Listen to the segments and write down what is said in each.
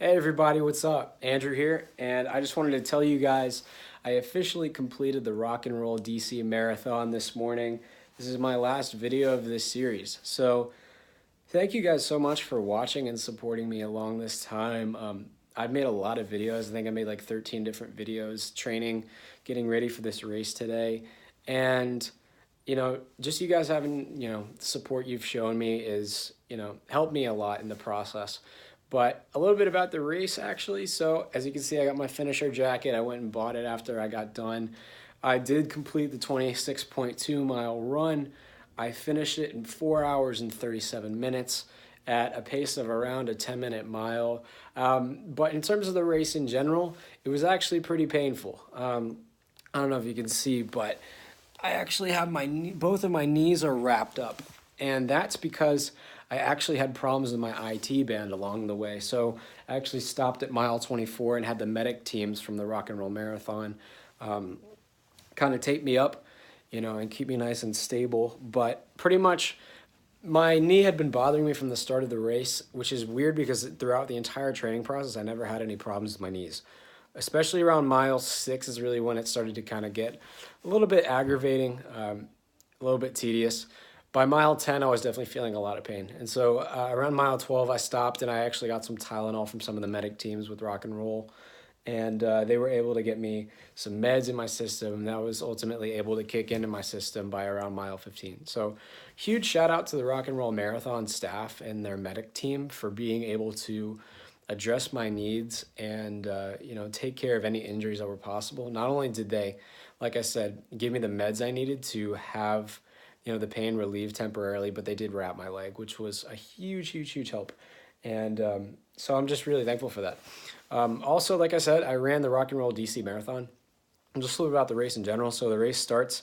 Hey everybody, what's up? Andrew here, and I just wanted to tell you guys I officially completed the Rock and Roll DC Marathon this morning. This is my last video of this series. So thank you guys so much for watching and supporting me along this time. I've made a lot of videos. I think I made like 13 different videos training, getting ready for this race today. And just you guys having, the support you've shown me is, helped me a lot in the process. But a little bit about the race actually. So as you can see, I got my finisher jacket. I went and bought it after I got done. I did complete the 26.2 mile run. I finished it in 4 hours and 37 minutes at a pace of around a 10-minute mile. But in terms of the race in general, it was actually pretty painful. I don't know if you can see, but I actually have both of my knees are wrapped up. And that's because I actually had problems with my IT band along the way. So I actually stopped at mile 24 and had the medic teams from the Rock and Roll Marathon kind of tape me up, and keep me nice and stable. But pretty much my knee had been bothering me from the start of the race, which is weird because throughout the entire training process, I never had any problems with my knees. Especially around mile 6 is really when it started to kind of get a little bit aggravating, a little bit tedious. By mile 10, I was definitely feeling a lot of pain. And so around mile 12, I stopped and I actually got some Tylenol from some of the medic teams with Rock and Roll. And they were able to get me some meds in my system. And that was ultimately able to kick into my system by around mile 15. So huge shout out to the Rock and Roll Marathon staff and their medic team for being able to address my needs and take care of any injuries that were possible. Not only did they, like I said, give me the meds I needed to have the pain relieved temporarily, but they did wrap my leg, which was a huge help. And so I'm just really thankful for that. Also, like I said, I ran the Rock and Roll DC Marathon. I'm just a little about the race in general. So the race starts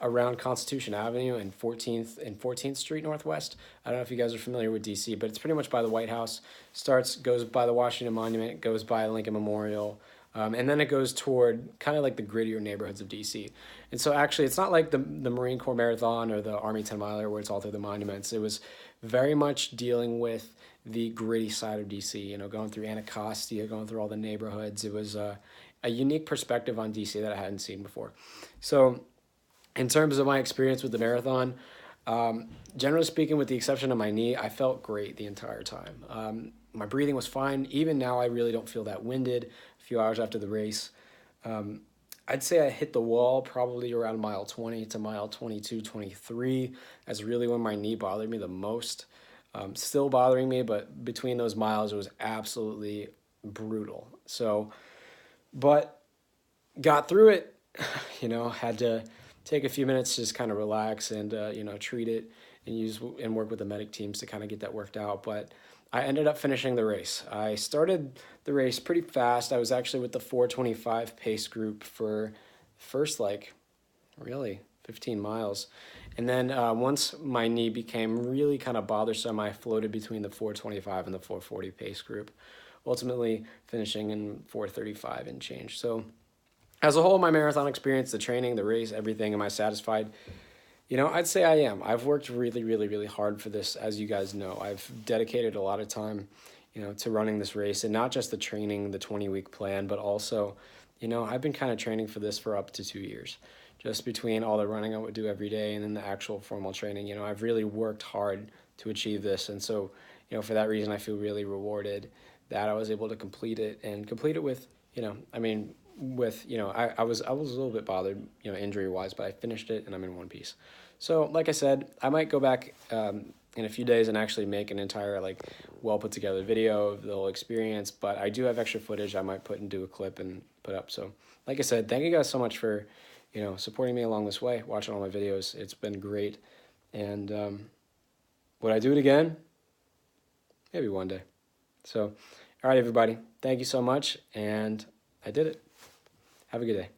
around Constitution Avenue and 14th Street Northwest. I don't know if you guys are familiar with DC, but it's pretty much by the White House. Goes by the Washington Monument, goes by Lincoln Memorial, and then it goes toward kind of like the grittier neighborhoods of DC. And so actually, it's not like the Marine Corps Marathon or the Army 10 miler where it's all through the monuments. It was very much dealing with the gritty side of DC, going through Anacostia, going through all the neighborhoods. It was a unique perspective on DC that I hadn't seen before. So in terms of my experience with the marathon, generally speaking, with the exception of my knee, I felt great the entire time. My breathing was fine. Even now, I really don't feel that winded a few hours after the race. I'd say I hit the wall probably around mile 20 to mile 22, 23. That's really when my knee bothered me the most. Still bothering me, but between those miles, it was absolutely brutal. So, but got through it, had to take a few minutes to just kind of relax and, treat it and work with the medic teams to kind of get that worked out. But I ended up finishing the race. I started the race pretty fast. I was actually with the 4:25 pace group for first, really 15 miles. And then once my knee became really kind of bothersome, I floated between the 4:25 and the 4:40 pace group, ultimately finishing in 4:35 and change. So as a whole, my marathon experience, the training, the race, everything, am I satisfied? I'd say I am. I've worked really hard for this, as you guys know. I've dedicated a lot of time, to running this race, and not just the training, the 20-week plan, but also, I've been kind of training for this for up to 2 years. Just between all the running I would do every day and then the actual formal training, I've really worked hard to achieve this. And so, for that reason, I feel really rewarded that I was able to complete it with, I was a little bit bothered, injury wise, but I finished it and I'm in one piece. So like I said, I might go back in a few days and actually make an entire well put together video of the whole experience. But I do have extra footage I might put into a clip and put up. So like I said, thank you guys so much for supporting me along this way, watching all my videos. It's been great. And would I do it again? Maybe one day. So all right, everybody, thank you so much, and I did it. Have a good day.